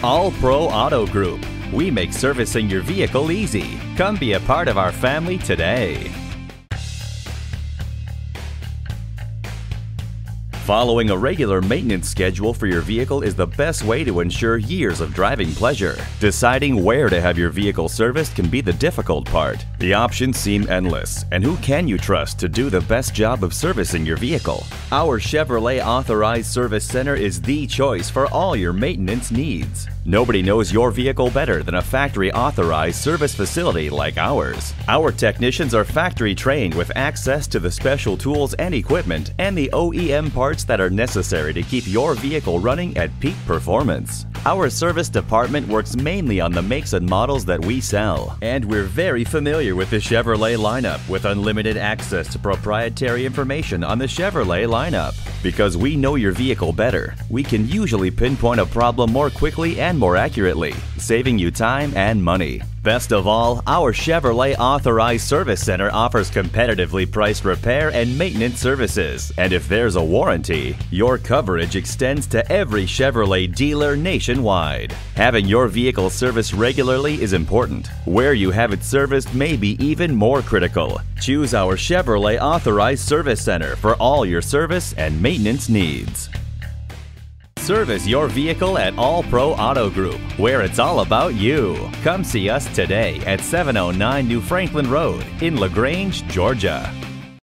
All Pro Auto Group. We make servicing your vehicle easy. Come be a part of our family today. Following a regular maintenance schedule for your vehicle is the best way to ensure years of driving pleasure. Deciding where to have your vehicle serviced can be the difficult part. The options seem endless, and who can you trust to do the best job of servicing your vehicle? Our Chevrolet Authorized Service Center is the choice for all your maintenance needs. Nobody knows your vehicle better than a factory-authorized service facility like ours. Our technicians are factory trained with access to the special tools and equipment and the OEM parts that are necessary to keep your vehicle running at peak performance. Our service department works mainly on the makes and models that we sell, and we're very familiar with the Chevrolet lineup with unlimited access to proprietary information on the Chevrolet lineup. Because we know your vehicle better, we can usually pinpoint a problem more quickly and more accurately, saving you time and money. Best of all, our Chevrolet Authorized Service Center offers competitively priced repair and maintenance services. And if there's a warranty, your coverage extends to every Chevrolet dealer nationwide. Having your vehicle serviced regularly is important. Where you have it serviced may be even more critical. Choose our Chevrolet Authorized Service Center for all your service and maintenance needs. Service your vehicle at All Pro Auto Group, where it's all about you. Come see us today at 709 New Franklin Road in LaGrange, Georgia.